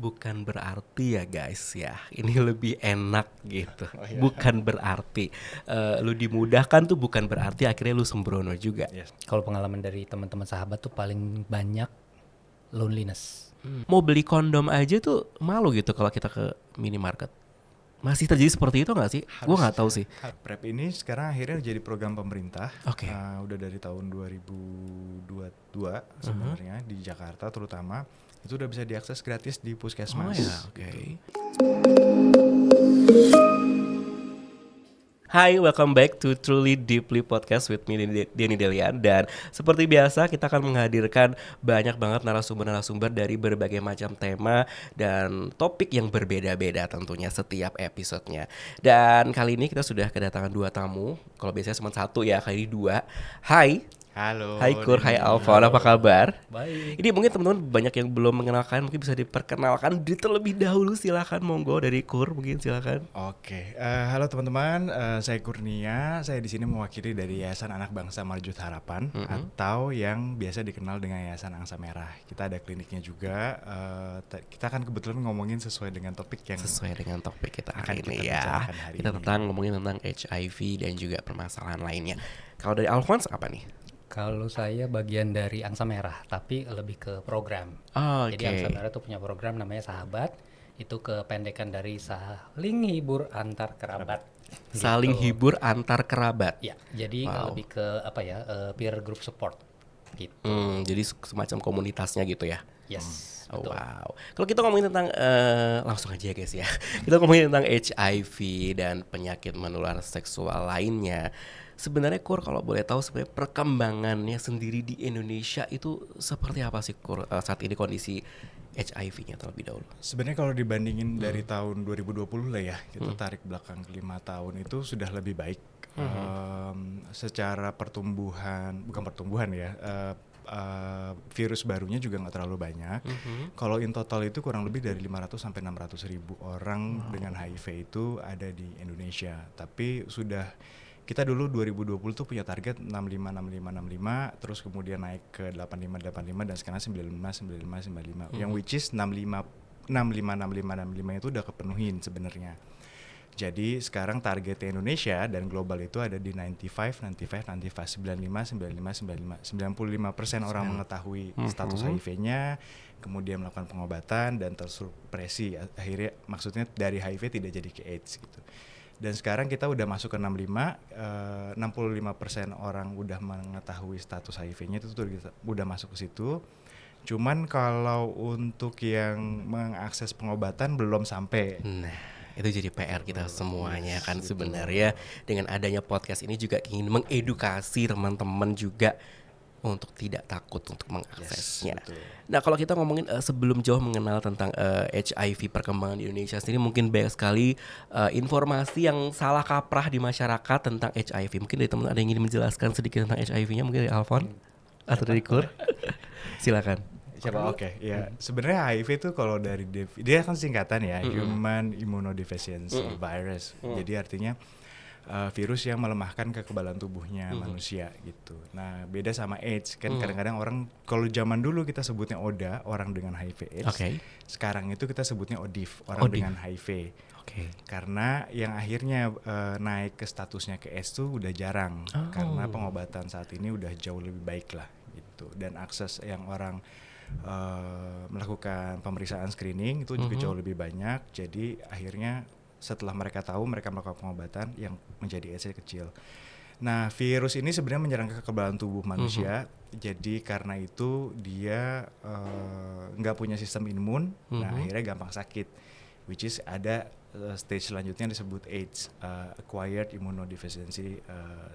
bukan berarti ya guys ya, ini lebih enak gitu. Bukan berarti lu dimudahkan tuh bukan berarti akhirnya lu sembrono juga. Kalau pengalaman dari teman-teman sahabat tuh paling banyak loneliness. Mau beli kondom aja tuh malu gitu kalau kita ke minimarket. Masih terjadi seperti itu nggak sih? Gue nggak tahu sih. PrEP ini sekarang akhirnya jadi program pemerintah. Oke. Udah dari tahun 2022 sebenarnya di Jakarta terutama itu udah bisa diakses gratis di puskesmas. Oh ya, oke. Hai, welcome back to Truly Deeply Podcast with me, Denny Delian. Dan seperti biasa kita akan menghadirkan banyak banget narasumber-narasumber dari berbagai macam tema dan topik yang berbeda-beda tentunya setiap episodenya. Dan kali ini kita sudah kedatangan 2 tamu. Kalau biasanya cuma 1 ya, kali ini 2. Hai. Halo. Hai Kur, hai Alfon, apa kabar? Baik. Ini mungkin teman-teman banyak yang belum mengenalkan, mungkin bisa diperkenalkan terlebih dahulu, silakan monggo dari Kur, mungkin silakan. Oke, halo teman-teman, saya Kurnia, saya di sini mewakili dari Yayasan Anak Bangsa Marjut Harapan atau yang biasa dikenal dengan Yayasan Angsa Merah. Kita ada kliniknya juga, kita kan kebetulan ngomongin sesuai dengan topik yang Sesuai dengan topik kita hari akan ini kita ya. bicarakan hari Kita ini. ngomongin tentang HIV dan juga permasalahan lainnya. Kalau dari Alphonse apa nih? Kalau saya bagian dari Angsa Merah, tapi lebih ke program. Oh, Jadi Angsa Merah tuh punya program namanya Sahabat. Itu kependekan dari saling hibur antar kerabat. Saling Gitu. hibur antar kerabat. Ya, jadi Wow. lebih ke peer group support gitu. Jadi semacam komunitasnya gitu ya. Yes, Oh, betul. wow. Kalau kita ngomongin tentang langsung aja guys ya. Kita ngomongin tentang HIV dan penyakit menular seksual lainnya. Sebenarnya Kur, kalau boleh tahu sebenarnya perkembangannya sendiri di Indonesia itu seperti apa sih Kur saat ini kondisi HIV-nya terlebih dahulu? Sebenarnya kalau dibandingin dari tahun 2020 lah ya, kita tarik belakang ke 5 tahun itu sudah lebih baik. Secara bukan pertumbuhan ya, virus barunya juga nggak terlalu banyak. Kalau in total itu kurang lebih dari 500 sampai 600 ribu orang dengan HIV itu ada di Indonesia. Tapi kita dulu 2020 tuh punya target 65, terus kemudian naik ke 85 dan sekarang 95. Yang which is 65 itu udah kepenuhin sebenarnya. Jadi sekarang target Indonesia dan global itu ada di 95, 95% orang mengetahui status HIV-nya, kemudian melakukan pengobatan dan tersupresi. Akhirnya maksudnya dari HIV tidak jadi ke AIDS gitu. Dan sekarang kita udah masuk ke 65% orang udah mengetahui status HIV-nya itu udah masuk ke situ. Cuman kalau untuk yang mengakses pengobatan belum sampai. Nah, itu jadi PR kita semuanya kan sebenarnya. Dengan adanya podcast ini juga ingin mengedukasi teman-teman juga untuk tidak takut untuk mengaksesnya. Betul. Nah, kalau kita ngomongin sebelum jauh mengenal tentang HIV perkembangan di Indonesia sendiri, mungkin banyak sekali informasi yang salah kaprah di masyarakat tentang HIV. Mungkin dari teman ada yang ingin menjelaskan sedikit tentang HIV-nya, mungkin dari Alfon atau dari Kur. Silakan. Siapa? Oke, ya. Sebenarnya HIV itu kalau dari dia kan singkatan ya, Human Immunodeficiency Virus. Jadi artinya virus yang melemahkan kekebalan tubuhnya manusia gitu. Nah, beda sama AIDS kan kadang-kadang orang kalau zaman dulu kita sebutnya ODA, orang dengan HIV/AIDS. Oke. Sekarang itu kita sebutnya ODIV, orang dengan HIV. Oke. Karena yang akhirnya naik ke statusnya ke AIDS tuh udah jarang karena pengobatan saat ini udah jauh lebih baik lah gitu, dan akses yang orang melakukan pemeriksaan screening itu juga jauh lebih banyak. Jadi akhirnya setelah mereka tahu, mereka melakukan pengobatan yang menjadi AIDS kecil. Nah, virus ini sebenarnya menyerang kekebalan tubuh manusia. Jadi karena itu dia nggak punya sistem imun, nah akhirnya gampang sakit. Which is ada stage selanjutnya disebut AIDS, Acquired Immunodeficiency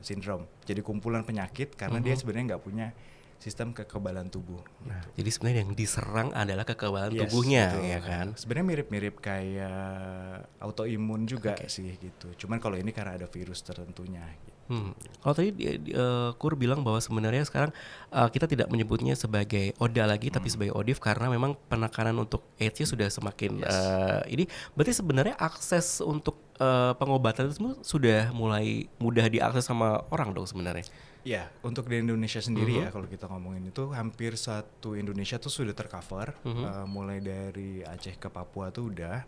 Syndrome. Jadi kumpulan penyakit karena dia sebenarnya nggak punya sistem kekebalan tubuh. Nah, jadi sebenarnya yang diserang adalah kekebalan Yes, tubuhnya, betul. ya kan? Sebenarnya mirip-mirip kayak autoimun juga sih gitu. Cuman kalau ini karena ada virus tertentunya. Gitu. Kalau tadi Kur bilang bahwa sebenarnya sekarang kita tidak menyebutnya sebagai ODA lagi, tapi sebagai ODIV karena memang penekanan untuk AIDS-nya sudah semakin ini. Berarti sebenarnya akses untuk pengobatan itu semua sudah mulai mudah diakses sama orang dong sebenarnya. Ya, untuk di Indonesia sendiri ya, kalau kita ngomongin itu hampir satu Indonesia tuh sudah tercover, mulai dari Aceh ke Papua tuh udah,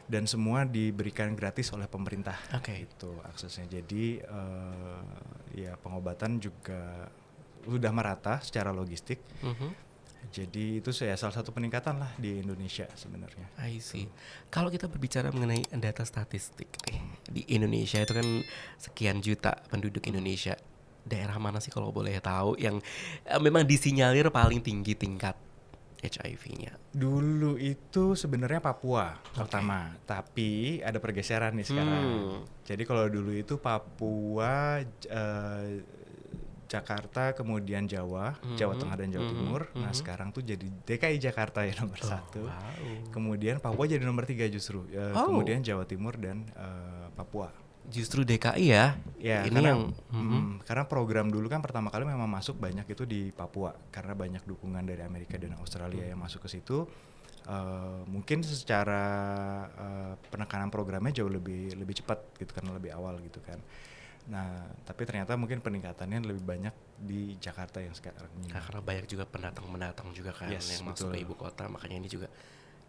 dan semua diberikan gratis oleh pemerintah. Oke. Itu aksesnya. Jadi ya pengobatan juga sudah merata secara logistik. Jadi itu salah satu peningkatan lah di Indonesia sebenarnya. I see. Kalau kita berbicara mengenai data statistik nih, di Indonesia itu kan sekian juta penduduk Indonesia. Daerah mana sih kalau boleh tahu yang memang disinyalir paling tinggi tingkat HIV-nya? Dulu itu sebenarnya Papua pertama, tapi ada pergeseran nih sekarang. Jadi kalau dulu itu Papua, Jakarta, kemudian Jawa Tengah dan Jawa Timur. Nah sekarang tuh jadi DKI Jakarta ya nomor 1. Kemudian Papua jadi nomor 3 justru. Kemudian Jawa Timur dan Papua. Justru DKI ya? Ya, ini karena, yang karena program dulu kan pertama kali memang masuk banyak itu di Papua karena banyak dukungan dari Amerika dan Australia yang masuk ke situ. Mungkin secara penekanan programnya jauh lebih cepat gitu karena lebih awal gitu kan. Nah, tapi ternyata mungkin peningkatannya lebih banyak di Jakarta yang sekarang ini. Nah, karena banyak juga pendatang juga kan Yes, yang masuk betul. ke ibu kota, makanya ini juga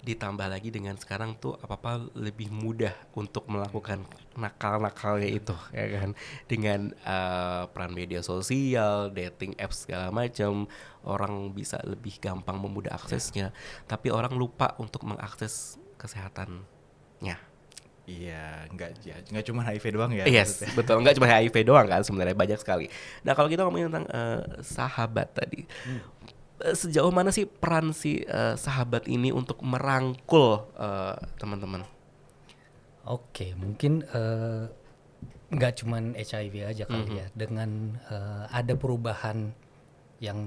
ditambah lagi dengan sekarang tuh apa-apa lebih mudah untuk melakukan nakal-nakalnya itu ya kan, dengan peran media sosial, dating apps segala macam, orang bisa lebih gampang memudah aksesnya, tapi orang lupa untuk mengakses kesehatannya. Iya, nggak cuma HIV doang ya. Yes, maksudnya. betul. Nggak cuma HIV doang kan sebenarnya, banyak sekali. Nah, kalau kita ngomongin tentang sahabat tadi, sejauh mana sih peran si sahabat ini untuk merangkul teman-teman? Oke, mungkin nggak cuman HIV aja kali ya. Dengan ada perubahan yang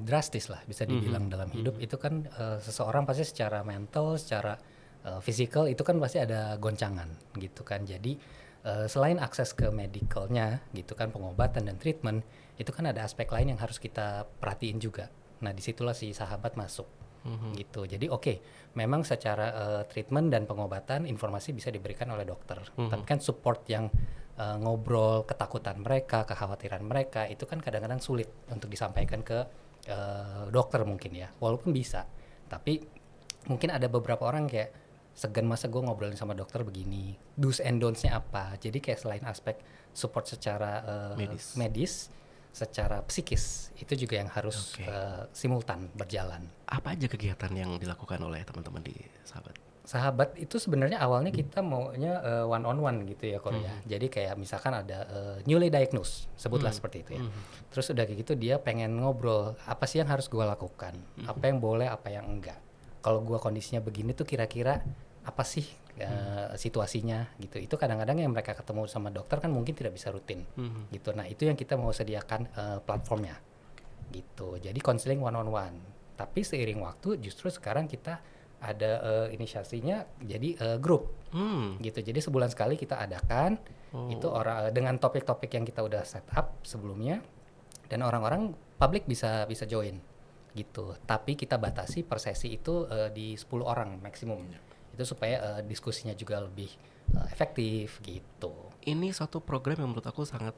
drastis lah bisa dibilang dalam hidup, itu kan seseorang pasti secara mental, secara physical itu kan pasti ada goncangan gitu kan. Jadi selain akses ke medicalnya gitu kan, pengobatan dan treatment, itu kan ada aspek lain yang harus kita perhatiin juga. Nah disitulah si sahabat masuk gitu. Jadi memang secara treatment dan pengobatan informasi bisa diberikan oleh dokter, tapi kan support yang ngobrol, ketakutan mereka, kekhawatiran mereka itu kan kadang-kadang sulit untuk disampaikan ke dokter mungkin ya, walaupun bisa, tapi mungkin ada beberapa orang kayak segan, masa gue ngobrolin sama dokter begini, do's and don'ts-nya apa. Jadi kayak selain aspek support secara medis, secara psikis itu juga yang harus simultan berjalan. Apa aja kegiatan yang dilakukan oleh teman-teman di sahabat? Sahabat itu sebenarnya awalnya kita maunya one on one gitu ya Korea. Jadi kayak misalkan ada newly diagnosed, sebutlah seperti itu ya. Terus udah kayak gitu dia pengen ngobrol, apa sih yang harus gue lakukan, apa yang boleh, apa yang enggak. Kalau gue kondisinya begini tuh kira-kira apa sih situasinya gitu. Itu kadang-kadang yang mereka ketemu sama dokter kan mungkin tidak bisa rutin gitu. Nah itu yang kita mau sediakan platformnya gitu. Jadi konseling one on one. Tapi seiring waktu justru sekarang kita ada inisiasinya jadi grup gitu. Jadi sebulan sekali kita adakan itu orang dengan topik-topik yang kita udah set up sebelumnya, dan orang-orang publik bisa join gitu. Tapi kita batasi per sesi itu di 10 orang maksimum. Itu supaya diskusinya juga lebih efektif gitu. Ini suatu program yang menurut aku sangat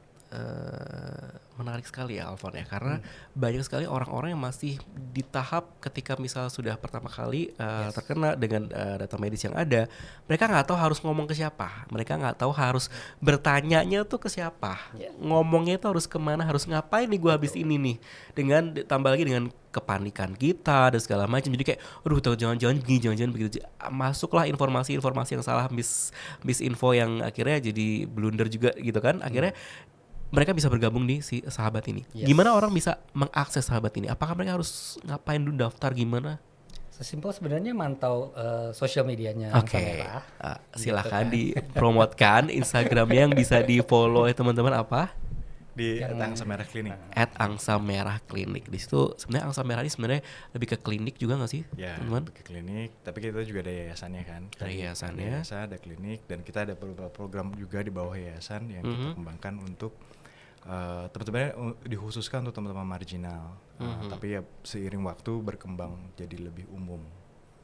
menarik sekali ya Alfon ya, karena banyak sekali orang-orang yang masih di tahap ketika misal sudah pertama kali terkena dengan data medis yang ada, mereka nggak tahu harus ngomong ke siapa, mereka nggak tahu harus bertanyanya tuh ke siapa, ngomongnya tuh harus kemana, harus ngapain nih gue habis ini nih, dengan tambah lagi dengan kepanikan kita dan segala macam. Jadi kayak aduh tahu jangan-jangan begini, jangan-jangan begitu, masuklah informasi-informasi yang salah, misinfo yang akhirnya jadi blunder juga gitu kan. Akhirnya mereka bisa bergabung di si sahabat ini. Gimana orang bisa mengakses sahabat ini? Apakah mereka harus ngapain dulu, daftar gimana? Sesimpel sebenarnya mantau sosial medianya Oke, Merah. silakan dipromotkan Instagramnya yang bisa di follow ya teman-teman, apa? Di Angsa Merah Klinik. @angsamerah klinik. Di situ sebenarnya Angsa Merah ini sebenarnya lebih ke klinik juga nggak sih, Ya, teman-teman? ke klinik, tapi kita juga ada yayasannya kan. Ada yayasannya. Ada klinik, dan kita ada beberapa program juga di bawah yayasan yang kita kembangkan untuk teman-teman, dikhususkan untuk teman-teman marginal. Tapi ya seiring waktu berkembang jadi lebih umum.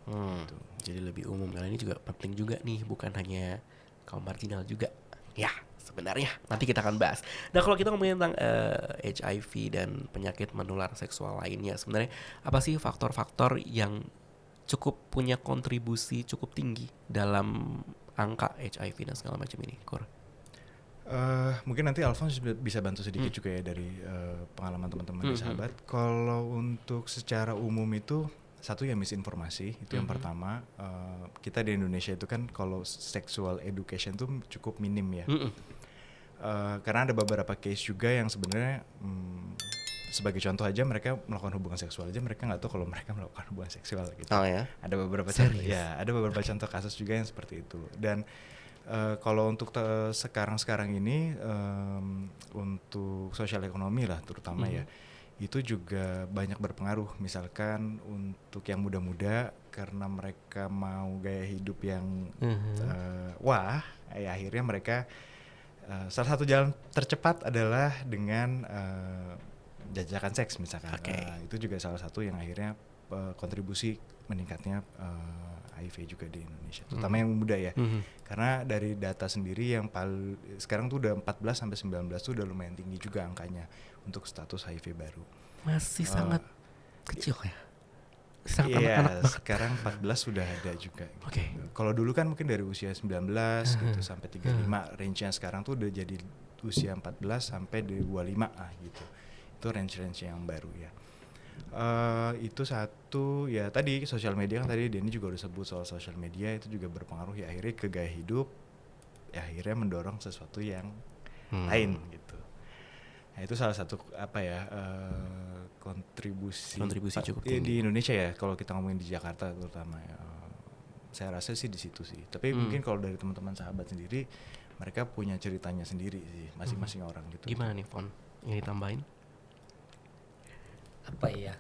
Gitu. Jadi lebih umum. Karena ini juga penting juga nih, bukan hanya kaum marginal juga. Ya, sebenarnya nanti kita akan bahas. Nah, kalau kita ngomongin tentang HIV dan penyakit menular seksual lainnya, sebenarnya apa sih faktor-faktor yang cukup punya kontribusi cukup tinggi dalam angka HIV dan segala macam ini, Kur? Mungkin nanti Alphonse bisa bantu sedikit juga ya dari pengalaman teman-teman di sahabat. Kalau untuk secara umum itu satu ya misinformasi itu yang pertama. Kita di Indonesia itu kan kalau sexual education tuh cukup minim ya. Karena ada beberapa case juga yang sebenarnya sebagai contoh aja mereka melakukan hubungan seksual aja mereka nggak tahu kalau mereka melakukan hubungan seksual gitu. Oh ya? Ada beberapa contoh, ya ada beberapa contoh kasus juga yang seperti itu. Dan kalau untuk sekarang ini untuk sosial ekonomi lah terutama ya itu juga banyak berpengaruh. Misalkan untuk yang muda-muda karena mereka mau gaya hidup yang akhirnya mereka salah satu jalan tercepat adalah dengan jajakan seks misalkan. Itu juga salah satu yang akhirnya kontribusi meningkatnya HIV juga di Indonesia, terutama yang muda ya. Karena dari data sendiri yang sekarang tuh udah 14 sampai 19 tuh udah lumayan tinggi juga angkanya untuk status HIV baru. Masih sangat kecil ya. Sangat iya, anak-anak banget. Sekarang 14 sudah ada juga. Gitu. Oke. Kalau dulu kan mungkin dari usia 19 gitu sampai 35, range-nya sekarang tuh udah jadi usia 14 sampai 25 gitu. Itu range-range yang baru ya. Itu satu ya, tadi sosial media kan tadi Denny juga udah sebut soal sosial media itu juga berpengaruh ya akhirnya ke gaya hidup ya, akhirnya mendorong sesuatu yang lain gitu. Nah, itu salah satu apa ya kontribusi cukup tinggi di Indonesia ya, kalau kita ngomongin di Jakarta terutama ya, saya rasa sih di situ sih. Tapi mungkin kalau dari teman-teman sahabat sendiri mereka punya ceritanya sendiri sih masing-masing orang gitu. Gimana nih Fon? Yang ditambahin? Apa ya?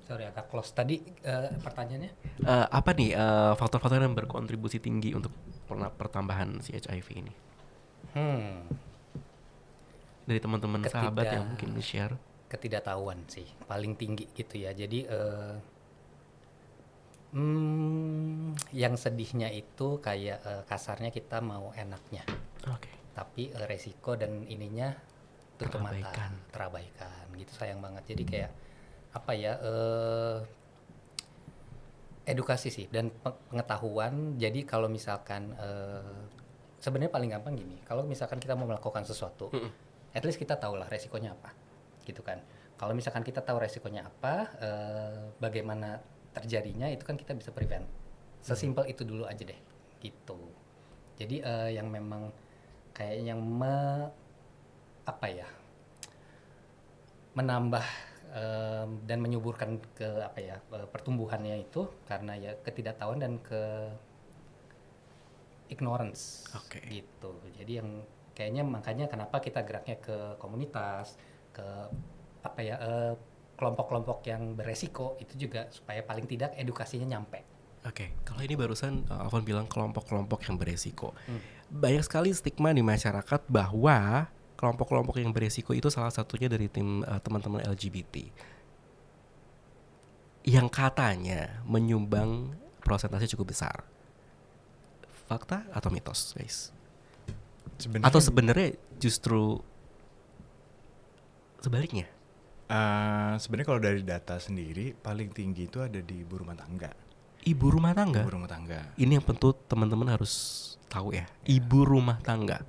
Sorry agak close tadi pertanyaannya. Apa nih faktor-faktor yang berkontribusi tinggi untuk pertambahan si HIV ini? Dari teman-teman sahabat yang mungkin share. Ketidaktahuan sih paling tinggi gitu ya. Jadi yang sedihnya itu kayak kasarnya kita mau enaknya. Tapi resiko dan ininya tutup mata, terabaikan gitu, sayang banget. Jadi kayak apa ya, edukasi sih dan pengetahuan. Jadi kalau misalkan sebenarnya paling gampang gini, kalau misalkan kita mau melakukan sesuatu, at least kita tahu lah resikonya apa gitu kan. Kalau misalkan kita tahu resikonya apa, bagaimana terjadinya, itu kan kita bisa prevent. Sesimpel itu dulu aja deh gitu. Jadi yang memang kayak yang menambah dan menyuburkan ke pertumbuhannya itu karena ya ketidaktahuan dan ke ignorance gitu. Jadi yang kayaknya makanya kenapa kita geraknya ke komunitas, ke kelompok-kelompok yang beresiko itu juga supaya paling tidak edukasinya nyampe. Kalau ini barusan Alvan bilang kelompok-kelompok yang beresiko. Banyak sekali stigma di masyarakat bahwa kelompok-kelompok yang beresiko itu salah satunya dari tim teman-teman LGBT yang katanya menyumbang persentase cukup besar. Fakta atau mitos, guys? Atau sebenarnya justru sebaliknya? Sebenarnya kalau dari data sendiri paling tinggi itu ada di ibu rumah tangga. Ibu rumah tangga? Ibu rumah tangga. Ini yang tentu teman-teman harus tahu ya. Ibu rumah tangga.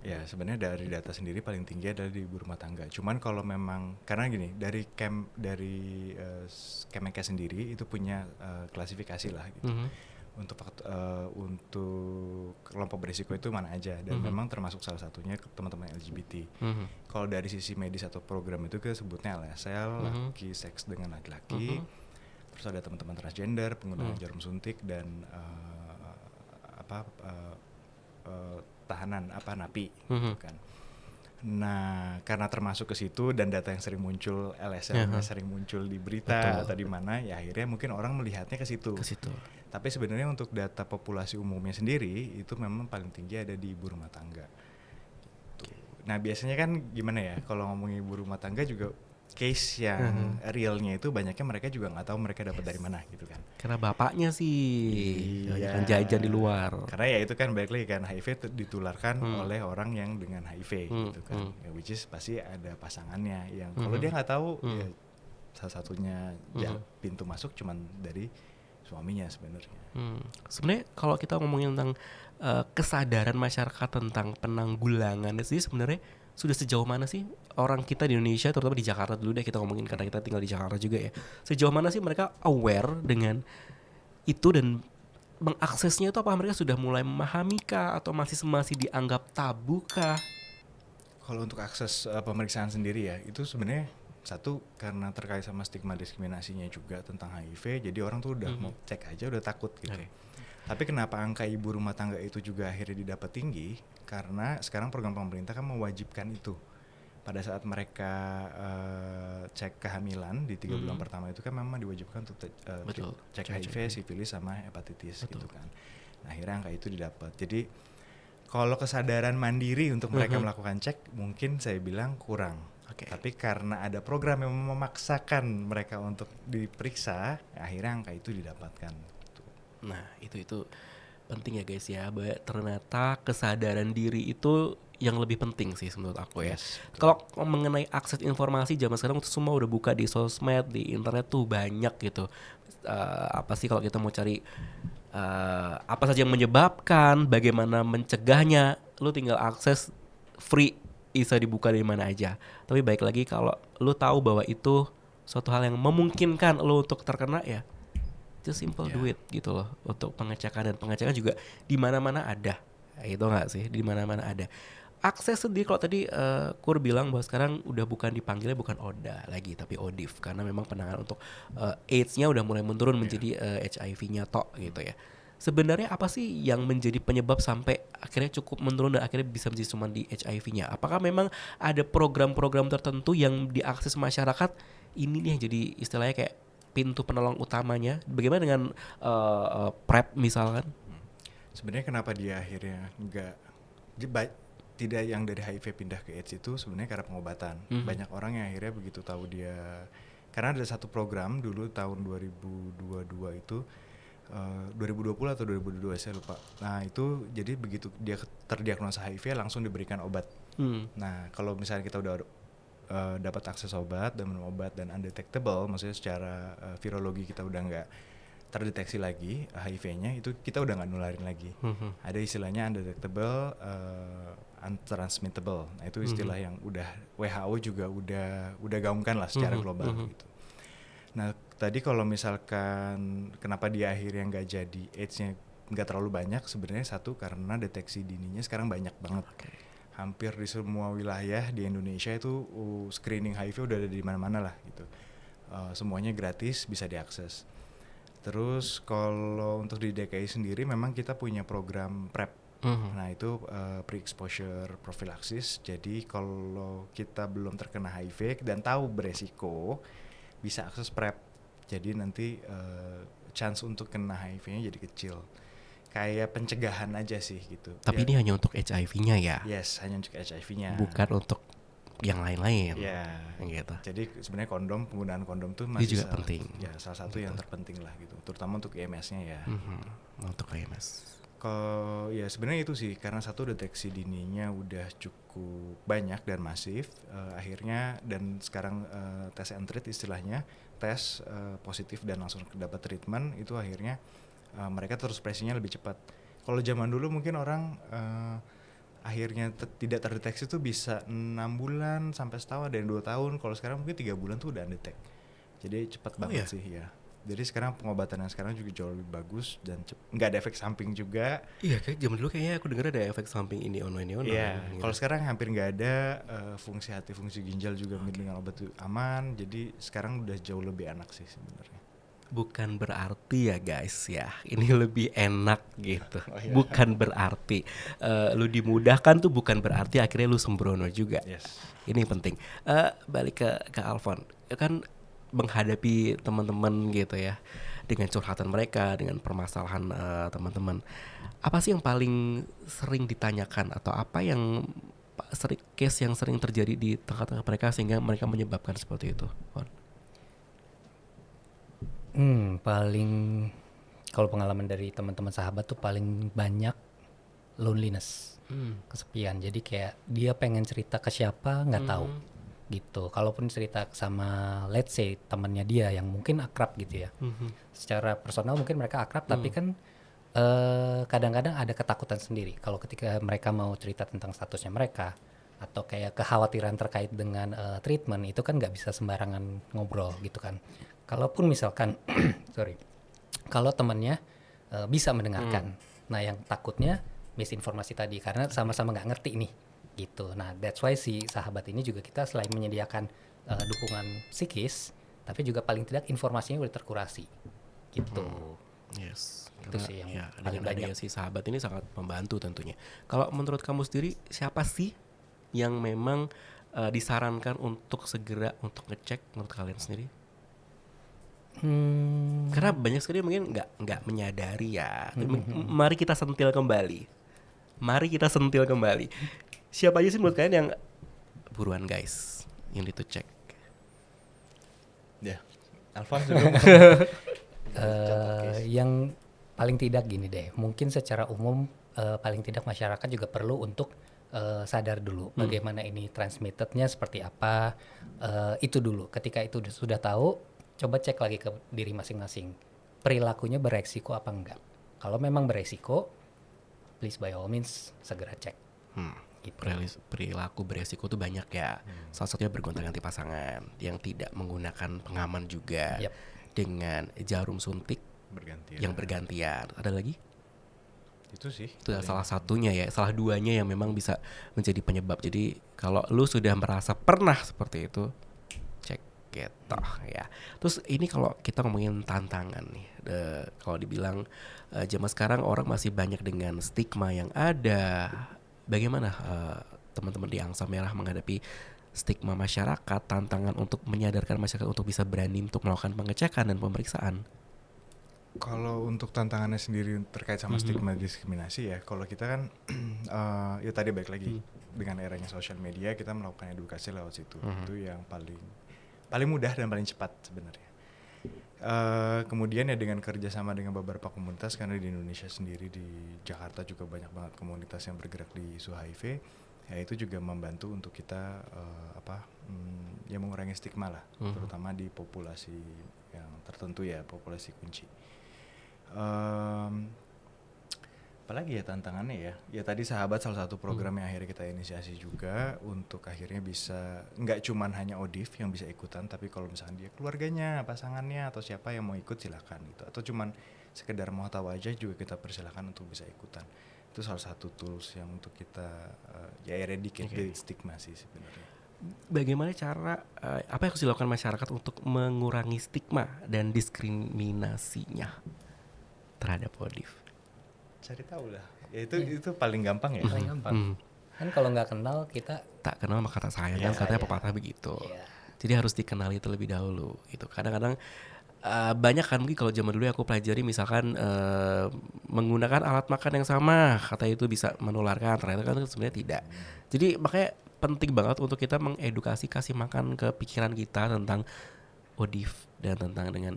Ya sebenarnya dari data sendiri paling tinggi adalah di ibu rumah tangga. Cuman kalau memang karena gini dari Kemenkes sendiri itu punya klasifikasi lah gitu. Untuk kelompok berisiko itu mana aja dan memang termasuk salah satunya teman-teman LGBT. Kalau dari sisi medis atau program itu kita sebutnya LSL, laki seks dengan laki-laki. Terus ada teman-teman transgender, penggunaan jarum suntik dan tahanan napi gitu kan. Nah, karena termasuk ke situ dan data yang sering muncul LSL sering muncul di berita atau di mana ya akhirnya mungkin orang melihatnya ke situ. Tapi sebenarnya untuk data populasi umumnya sendiri itu memang paling tinggi ada di ibu rumah tangga. Gitu. Nah, biasanya kan gimana ya kalau ngomongin ibu rumah tangga juga case yang realnya itu banyaknya mereka juga nggak tahu mereka dapat dari mana gitu kan. Karena bapaknya sih kan jajan di luar. Karena ya itu kan balik lagi kan, HIV ditularkan oleh orang yang dengan HIV gitu kan. Ya, which is pasti ada pasangannya yang kalau dia nggak tahu ya salah satunya pintu masuk cuman dari suaminya sebenarnya. Sebenarnya kalau kita ngomongin tentang kesadaran masyarakat tentang penanggulangan sih sebenarnya sudah sejauh mana sih orang kita di Indonesia, terutama di Jakarta dulu deh kita ngomongin karena kita tinggal di Jakarta juga ya. Sejauh mana sih mereka aware dengan itu dan mengaksesnya itu, apakah mereka sudah mulai memahami kah atau masih dianggap tabu kah? Kalau untuk akses pemeriksaan sendiri ya, itu sebenarnya satu karena terkait sama stigma diskriminasinya juga tentang HIV, jadi orang tuh udah mau cek aja udah takut gitu. Tapi kenapa angka ibu rumah tangga itu juga akhirnya didapat tinggi? Karena sekarang program pemerintah kan mewajibkan itu. Pada saat mereka cek kehamilan di 3 bulan pertama itu kan memang diwajibkan untuk cek HIV, sifilis sama hepatitis gitu kan. Nah, akhirnya angka itu didapat. Jadi kalau kesadaran mandiri untuk mereka melakukan cek mungkin saya bilang kurang. Tapi karena ada program yang memaksakan mereka untuk diperiksa, akhirnya angka itu didapatkan. Nah, itu penting ya guys ya, bahwa ternyata kesadaran diri itu yang lebih penting sih menurut aku ya. Kalau mengenai akses informasi zaman sekarang itu semua udah buka di sosmed, di internet tuh banyak gitu. Apa sih kalau kita mau cari apa saja yang menyebabkan, bagaimana mencegahnya, lu tinggal akses free, bisa dibuka dari mana aja. Tapi baik lagi kalau lu tahu bahwa itu suatu hal yang memungkinkan lu untuk terkena ya, just simple do it gitu loh. Untuk pengecekan, dan pengecekan juga di mana-mana ada. Itu enggak sih, di mana-mana ada. Akses sendiri kalau tadi Kur bilang bahwa sekarang udah bukan dipanggilnya bukan ODA lagi tapi ODIF, karena memang penanganan untuk AIDS-nya udah mulai menurun menjadi HIV-nya tok gitu ya. Sebenarnya apa sih yang menjadi penyebab sampai akhirnya cukup menurun dan akhirnya bisa menjadi cuma di HIV-nya? Apakah memang ada program-program tertentu yang diakses masyarakat ini nih yang jadi istilahnya kayak pintu penolong utamanya? Bagaimana dengan PrEP misalkan? Sebenarnya kenapa dia akhirnya tidak yang dari HIV pindah ke AIDS itu sebenarnya karena pengobatan. Banyak orang yang akhirnya begitu tahu dia, karena ada satu program dulu tahun 2022 itu 2020 atau 2022 saya lupa. Nah itu jadi begitu dia terdiagnosa HIV langsung diberikan obat. Nah kalau misalnya kita udah dapat akses obat dan minum obat dan undetectable, maksudnya secara virologi kita udah nggak terdeteksi lagi HIV-nya, itu kita udah nggak nularin lagi. Ada istilahnya undetectable, untransmittable. Nah itu istilah yang udah WHO juga udah gaungkan lah secara global gitu. Nah tadi kalau misalkan kenapa dia akhirnya nggak jadi AIDS-nya nggak terlalu banyak, sebenarnya satu karena deteksi dininya sekarang banyak banget. Hampir di semua wilayah di Indonesia itu screening HIV udah ada di mana-mana lah gitu. Semuanya gratis, bisa diakses. Terus kalau untuk di DKI sendiri memang kita punya program PrEP. Nah itu pre-exposure prophylaxis. Jadi kalau kita belum terkena HIV dan tahu beresiko, bisa akses PrEP. Jadi nanti chance untuk kena HIV-nya jadi kecil. Kayak pencegahan aja sih gitu. Tapi ini hanya untuk HIV-nya ya? Yes, hanya untuk HIV-nya. Bukan untuk yang lain-lain. Ya, gitu. Jadi sebenarnya penggunaan kondom tuh masih juga penting. Ya, salah satu yang terpenting lah gitu, terutama untuk IMS-nya ya. Untuk IMS. Kalau ya sebenarnya itu sih karena satu deteksi dininya udah cukup banyak dan masif, akhirnya dan sekarang tes and treat istilahnya, tes positif dan langsung dapat treatment itu akhirnya mereka terus presinya lebih cepat. Kalau zaman dulu mungkin orang akhirnya tidak terdeteksi tuh bisa 6 bulan sampai setahun, ada yang 2 tahun. Kalau sekarang mungkin 3 bulan tuh udah undetect. Jadi cepat banget sih ya. Jadi sekarang pengobatan yang sekarang juga jauh lebih bagus dan nggak ada efek samping juga. Iya, kayak zaman dulu kayaknya aku dengar ada efek samping ini ono. Iya. Gitu. Kalau sekarang hampir nggak ada, fungsi hati, fungsi ginjal juga dengan obat itu aman. Jadi sekarang udah jauh lebih enak sih sebenarnya. Bukan berarti ya guys ya, ini lebih enak gitu. Bukan berarti lu dimudahkan tuh bukan berarti akhirnya lu sembrono juga. Yes. Ini penting. Balik ke Alfon, kan menghadapi teman-teman gitu ya, dengan curhatan mereka, dengan permasalahan teman-teman. Apa sih yang paling sering ditanyakan atau apa yang case yang sering terjadi di tengah-tengah mereka sehingga mereka menyebabkan seperti itu? Paling kalau pengalaman dari teman-teman sahabat tuh paling banyak loneliness, kesepian. Jadi kayak dia pengen cerita ke siapa nggak tahu gitu. Kalaupun cerita sama let's say temannya dia yang mungkin akrab gitu ya, secara personal mungkin mereka akrab, tapi kan kadang-kadang ada ketakutan sendiri kalau ketika mereka mau cerita tentang statusnya mereka atau kayak kekhawatiran terkait dengan treatment itu kan nggak bisa sembarangan ngobrol gitu kan. Kalaupun misalkan kalau temannya bisa mendengarkan, nah yang takutnya misinformasi tadi karena sama-sama nggak ngerti nih gitu. Nah that's why si sahabat ini juga kita selain menyediakan dukungan psikis, tapi juga paling tidak informasinya udah terkurasi gitu. Yes. Itu sih yang ya, paling dengan banyak. adanya si sahabat ini sangat membantu tentunya. Kalau menurut kamu sendiri siapa sih yang memang disarankan untuk segera untuk ngecek menurut kalian sendiri? Karena banyak sekali mungkin nggak menyadari ya. Mari kita sentil kembali. Siapa aja sih menurut kalian yang buruan guys yang itu cek? Ya, Alphonse dulu. Yang paling tidak gini deh, mungkin secara umum paling tidak masyarakat juga perlu untuk sadar dulu bagaimana ini transmittednya seperti apa, itu dulu. Ketika itu sudah tahu, coba cek lagi ke diri masing-masing, perilakunya beresiko apa enggak. Kalau memang beresiko, please by all means segera cek. Gitu. Perilaku beresiko tuh banyak ya. Salah satunya bergonta-ganti pasangan yang tidak menggunakan pengaman juga, dengan jarum suntik yang bergantian. Ada lagi? Itu sih. Itu salah satunya ya, salah duanya yang memang bisa menjadi penyebab. Jadi kalau lu sudah merasa pernah seperti itu, cek gitu ya. Terus ini kalau kita ngomongin tantangan nih, kalau dibilang zaman sekarang orang masih banyak dengan stigma yang ada. Bagaimana teman-teman di Angsa Merah menghadapi stigma masyarakat, tantangan untuk menyadarkan masyarakat untuk bisa berani untuk melakukan pengecekan dan pemeriksaan? Kalau untuk tantangannya sendiri terkait sama stigma diskriminasi ya, kalau kita kan ya tadi balik lagi dengan eranya sosial media, kita melakukan edukasi lewat situ. Itu yang paling mudah dan paling cepat sebenarnya. Kemudian ya dengan kerjasama dengan beberapa komunitas, karena di Indonesia sendiri di Jakarta juga banyak banget komunitas yang bergerak di isu HIV, ya itu juga membantu untuk kita ya mengurangi stigma lah, terutama di populasi yang tertentu ya, populasi kunci. Apalagi ya tantangannya ya tadi sahabat salah satu program yang akhirnya kita inisiasi juga untuk akhirnya bisa nggak cuman hanya ODIF yang bisa ikutan, tapi kalau misalkan dia keluarganya, pasangannya atau siapa yang mau ikut silakan gitu, atau cuman sekedar mau tahu aja juga kita persilakan untuk bisa ikutan. Itu salah satu tools yang untuk kita ya eradicate stigma sih sebenarnya. Bagaimana cara apa yang harus dilakukan masyarakat untuk mengurangi stigma dan diskriminasinya terhadap ODIF? Cari tahu lah. Ya itu paling gampang ya. Paling gampang. Kan kalau nggak kenal kita tak kenal maka tak sayang, kan katanya pepatah begitu. Jadi harus dikenali terlebih dahulu. Itu kadang-kadang banyak kan, mungkin kalau zaman dulu aku pelajari misalkan menggunakan alat makan yang sama, kata itu bisa menularkan, ternyata kan sebenarnya tidak. Jadi makanya penting banget untuk kita mengedukasi, kasih makan ke pikiran kita tentang ODIF dan tentang dengan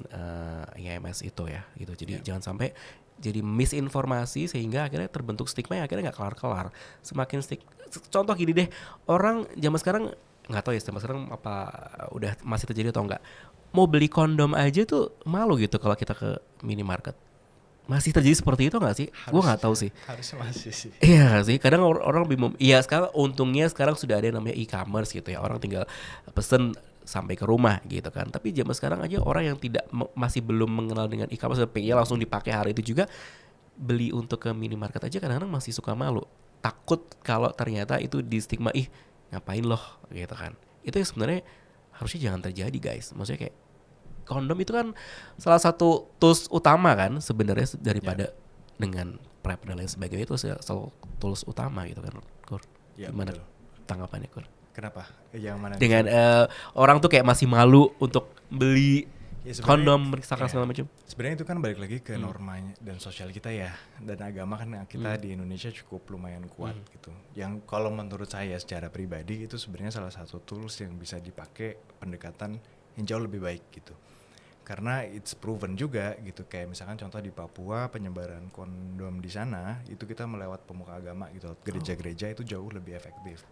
IMS itu ya gitu. Jadi jangan sampai jadi misinformasi sehingga akhirnya terbentuk stigma yang akhirnya nggak kelar-kelar. Semakin contoh gini deh, orang zaman sekarang nggak tahu ya zaman sekarang apa udah masih terjadi atau enggak, mau beli kondom aja tuh malu gitu kalau kita ke minimarket. Masih terjadi seperti itu nggak sih? Gue nggak tahu sih. Harusnya masih sih. Iya sih. Kadang orang bingung. Iya sekarang untungnya sekarang sudah ada yang namanya e-commerce gitu ya. Orang tinggal pesen sampai ke rumah gitu kan. Tapi zaman sekarang aja orang yang tidak masih belum mengenal dengan e-commerce, pengen langsung dipakai hari itu juga beli untuk ke minimarket aja kadang-kadang masih suka malu. Takut kalau ternyata itu di stigma, ih ngapain loh gitu kan. Itu yang sebenarnya harusnya jangan terjadi guys. Maksudnya kayak kondom itu kan salah satu tools utama kan sebenarnya daripada dengan PrEP dan lain sebagainya, itu salah tools utama gitu kan. Kur, gimana tanggapannya Kur? Kenapa? Yang mana? Dengan orang tuh kayak masih malu untuk beli Ya, sebenarnya- kondom, meriksakan ya. segala macam. Sebenarnya itu kan balik lagi ke normanya dan sosial kita ya, dan agama kan kita di Indonesia cukup lumayan kuat gitu. Yang kalau menurut saya secara pribadi itu sebenarnya salah satu tools yang bisa dipakai pendekatan yang jauh lebih baik gitu. Karena it's proven juga gitu, kayak misalkan contoh di Papua penyebaran kondom di sana itu kita melewat pemuka agama gitu, gereja-gereja itu jauh lebih efektif.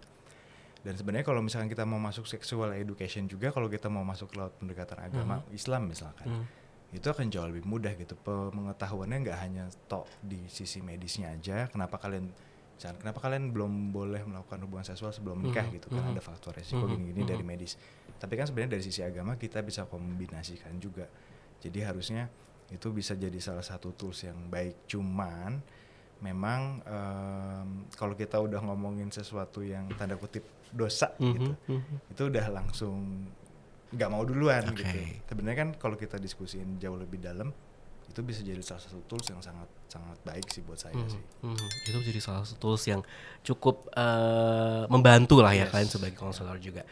Dan sebenarnya kalau misalkan kita mau masuk sexual education juga, kalau kita mau masuk lewat pendekatan agama Islam misalkan, itu akan jauh lebih mudah gitu. Pengetahuannya nggak hanya tok di sisi medisnya aja. Kenapa kalian belum boleh melakukan hubungan seksual sebelum menikah gitu kan, ada faktor resiko gini-gini dari medis. Tapi kan sebenarnya dari sisi agama kita bisa kombinasikan juga. Jadi harusnya itu bisa jadi salah satu tools yang baik. Cuman memang kalau kita udah ngomongin sesuatu yang tanda kutip dosa gitu, itu udah langsung nggak mau duluan gitu. Sebenarnya kan kalau kita diskusiin jauh lebih dalam, itu bisa jadi salah satu tools yang sangat sangat baik sih buat saya sih. Itu jadi salah satu tools yang cukup membantu lah ya Yes. kalian sebagai konselor juga.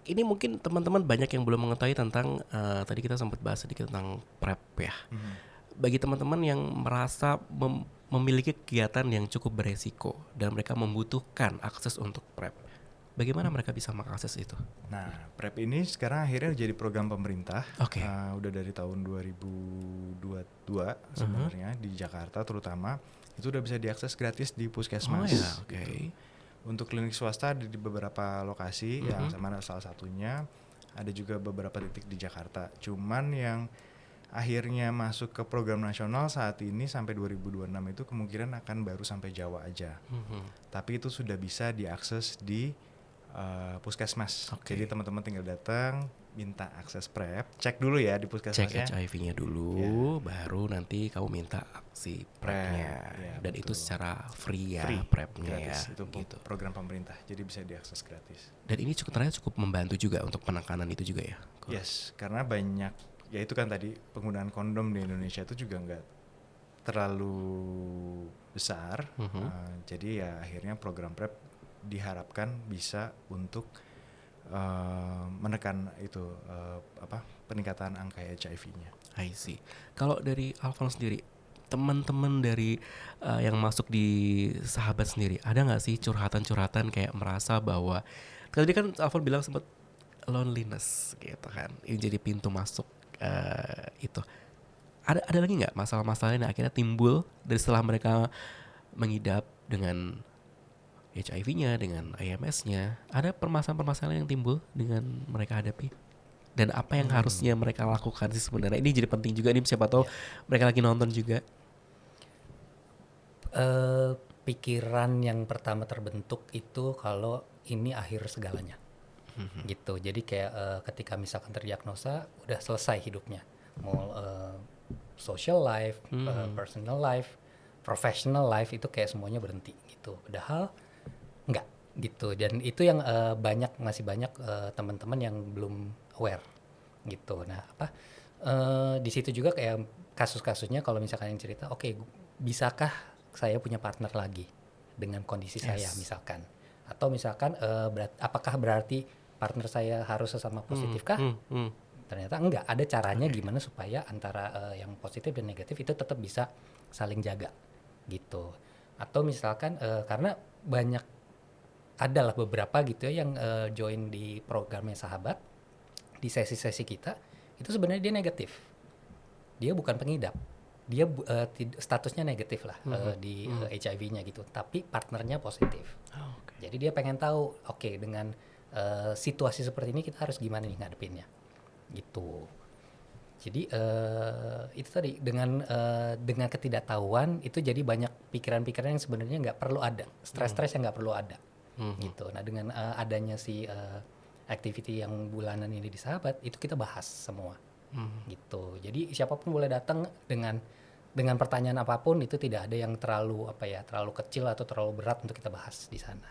Ini mungkin teman-teman banyak yang belum mengetahui tentang tadi kita sempat bahas sedikit tentang PrEP ya. Bagi teman-teman yang merasa memiliki kegiatan yang cukup beresiko dan mereka membutuhkan akses untuk PrEP, bagaimana mereka bisa mengakses itu? Nah, PrEP ini sekarang akhirnya jadi program pemerintah. Oke. Udah dari tahun 2022 sebenarnya di Jakarta terutama itu udah bisa diakses gratis di puskesmas. Oh ya, oke. Gitu. Untuk klinik swasta ada di beberapa lokasi, yang sama salah satunya ada juga beberapa titik di Jakarta. Cuman yang akhirnya masuk ke program nasional saat ini sampai 2026 itu kemungkinan akan baru sampai Jawa aja. Tapi itu sudah bisa diakses di puskesmas. Jadi teman-teman tinggal datang, minta akses PrEP, cek dulu ya di puskesmasnya. Cek HIV-nya dulu, baru nanti kamu minta si PrEP-nya. Ya, Dan itu betul. secara free ya, Free, PrEP-nya ya. gratis. Itu Gitu. program pemerintah, jadi bisa diakses gratis. Dan ini ternyata cukup membantu juga untuk penekanan itu juga ya. Yes, karena banyak, ya itu kan tadi penggunaan kondom di Indonesia itu juga nggak terlalu besar. Jadi ya akhirnya program PrEP diharapkan bisa untuk menekan itu peningkatan angka HIV-nya. I see. Kalau dari Alfon sendiri, teman-teman dari yang masuk di sahabat sendiri, ada nggak sih curhatan-curhatan kayak merasa bahwa tadi kan Alfon bilang sempat loneliness gitu kan, ini jadi pintu masuk itu. Ada lagi nggak masalah-masalah yang akhirnya timbul dari setelah mereka mengidap dengan HIV-nya, dengan IMS-nya? Ada permasalahan-permasalahan yang timbul dengan mereka hadapi? Dan apa yang harusnya mereka lakukan sih sebenarnya? Ini jadi penting juga nih, siapa tahu mereka lagi nonton juga. Pikiran yang pertama terbentuk itu kalau ini akhir segalanya. Gitu. Jadi kayak ketika misalkan terdiagnosa udah selesai hidupnya. Mau social life, personal life, professional life itu kayak semuanya berhenti gitu. Padahal enggak gitu. Dan itu yang masih banyak teman-teman yang belum aware gitu. Nah, di situ juga kayak kasus-kasusnya kalau misalkan yang cerita, oke, bisakah saya punya partner lagi dengan kondisi saya misalkan? Atau misalkan apakah berarti partner saya harus sesama positif kah? Ternyata enggak, ada caranya gimana supaya antara yang positif dan negatif itu tetap bisa saling jaga gitu. Atau misalkan karena banyak adalah beberapa gitu ya yang join di programnya sahabat, di sesi-sesi kita itu sebenarnya dia negatif, dia bukan pengidap, dia statusnya negatif lah di HIV-nya gitu, tapi partnernya positif. Jadi dia pengen tahu, oke, dengan situasi seperti ini kita harus gimana nih ngadepinnya gitu. Jadi itu tadi dengan ketidaktahuan itu jadi banyak pikiran-pikiran yang sebenarnya nggak perlu ada, stres-stres yang nggak perlu ada gitu. Nah dengan adanya si activity yang bulanan ini di sahabat itu kita bahas semua gitu. Jadi siapapun boleh datang dengan pertanyaan apapun, itu tidak ada yang terlalu kecil atau terlalu berat untuk kita bahas di sana.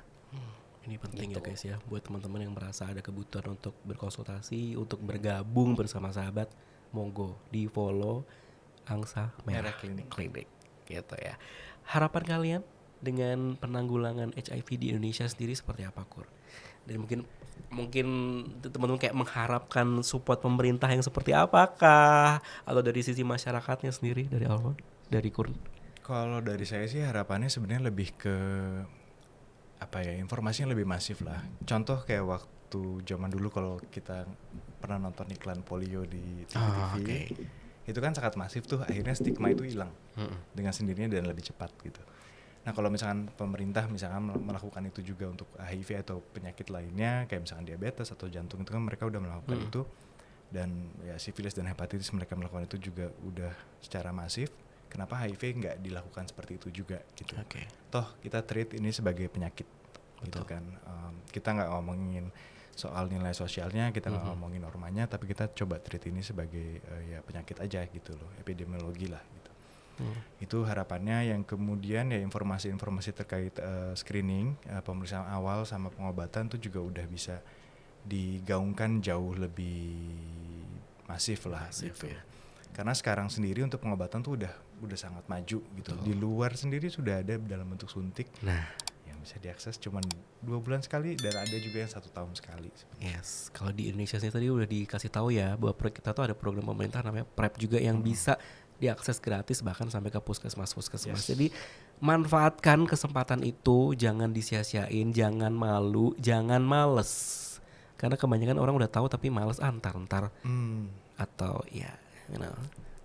Ini penting gitu. Ya guys ya, buat teman-teman yang merasa ada kebutuhan untuk berkonsultasi, untuk bergabung bersama sahabat, monggo di follow Angsa Merah Klinik gitu ya. Harapan kalian dengan penanggulangan HIV di Indonesia sendiri seperti apa, Kur? Dan mungkin teman-teman kayak mengharapkan support pemerintah yang seperti apakah, atau dari sisi masyarakatnya sendiri, dari Alfon, dari Kur? Kalau dari saya sih harapannya sebenarnya lebih ke informasi yang lebih masif lah. Contoh kayak waktu zaman dulu kalau kita pernah nonton iklan polio di TV-TV, itu kan sangat masif tuh, akhirnya stigma itu hilang dengan sendirinya dan lebih cepat gitu. Nah kalau misalkan pemerintah misalkan melakukan itu juga untuk HIV atau penyakit lainnya kayak misalkan diabetes atau jantung, itu kan mereka udah melakukan itu, dan ya sifilis dan hepatitis mereka melakukan itu juga udah secara masif. Kenapa HIV nggak dilakukan seperti itu juga gitu? Toh kita treat ini sebagai penyakit gitu kan. Kita nggak ngomongin soal nilai sosialnya, kita nggak ngomongin normanya, tapi kita coba treat ini sebagai ya penyakit aja gitu loh, epidemiologi lah gitu. Itu harapannya. Yang kemudian ya informasi-informasi terkait screening, pemeriksaan awal sama pengobatan tuh juga udah bisa digaungkan jauh lebih masif lah gitu. Ya. Karena sekarang sendiri untuk pengobatan tuh udah sangat maju gitu. Di luar sendiri sudah ada dalam bentuk suntik. Nah, yang bisa diakses cuman 2 bulan sekali, dan ada juga yang 1 tahun sekali. yes, kalau di Indonesia sendiri tadi udah dikasih tahu ya bahwa kita tuh ada program pemerintah namanya PrEP juga yang bisa diakses gratis bahkan sampai ke puskesmas. Jadi manfaatkan kesempatan itu, jangan disia-siain, jangan malu, jangan males. Karena kebanyakan orang udah tahu tapi males antar atau ya, you know.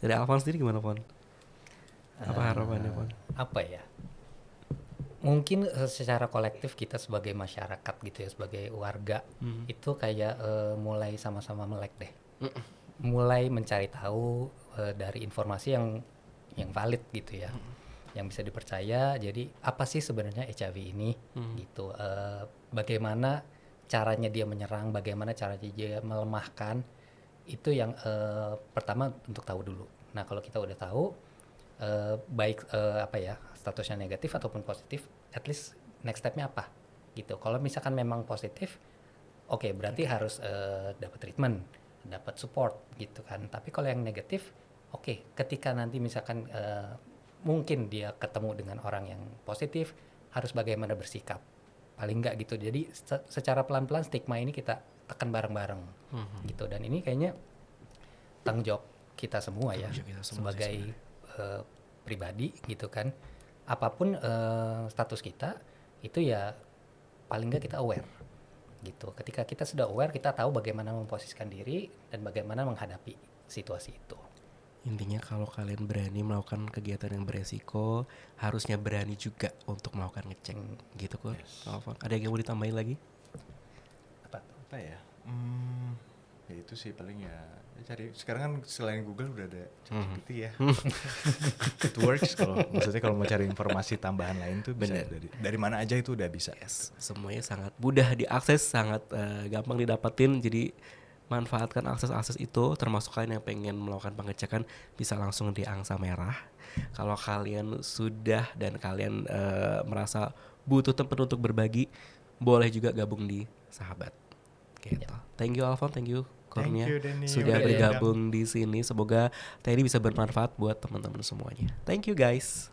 Dari Alfon sendiri gimana, Fon? Apa harapannya, Fon? Apa ya? Mungkin secara kolektif kita sebagai masyarakat gitu ya, sebagai warga itu kayak mulai sama-sama melek deh. Mulai mencari tahu dari informasi yang valid gitu ya, yang bisa dipercaya. Jadi apa sih sebenarnya HIV ini gitu? Bagaimana caranya dia menyerang? Bagaimana caranya dia melemahkan? Itu yang pertama untuk tahu dulu. Nah kalau kita udah tahu, baik statusnya negatif ataupun positif, at least next stepnya apa gitu. Kalau misalkan memang positif, oke, berarti harus dapat treatment, dapat support gitu kan. Tapi kalau yang negatif, oke, ketika nanti misalkan mungkin dia ketemu dengan orang yang positif, harus bagaimana bersikap, paling enggak gitu. Jadi secara pelan-pelan stigma ini kita tekan bareng-bareng gitu. Dan ini kayaknya tanggung jawab kita semua ya, sebagai pribadi gitu kan. Apapun status kita itu ya paling nggak kita aware gitu. Ketika kita sudah aware, kita tahu bagaimana memposisikan diri dan bagaimana menghadapi situasi itu. Intinya kalau kalian berani melakukan kegiatan yang beresiko, harusnya berani juga untuk melakukan ngecek gitu kok. Alfon, ada yang mau ditambahin lagi? Apa ya? Ya itu sih paling ya cari. Sekarang kan selain Google udah ada ChatGPT ya. It works kalau mau cari informasi tambahan lain tuh bisa dari mana aja itu udah bisa. Yes, semuanya sangat mudah diakses, sangat gampang didapatin. Jadi manfaatkan akses-akses itu, termasuk kalian yang pengen melakukan pengecekan bisa langsung di angsa merah. Kalau kalian sudah dan kalian merasa butuh tempat untuk berbagi, boleh juga gabung di Sahabat. Gitu. Thank you Alfon, thank you Kurnia sudah bergabung di sini. Semoga tadi bisa bermanfaat buat teman-teman semuanya. Thank you guys.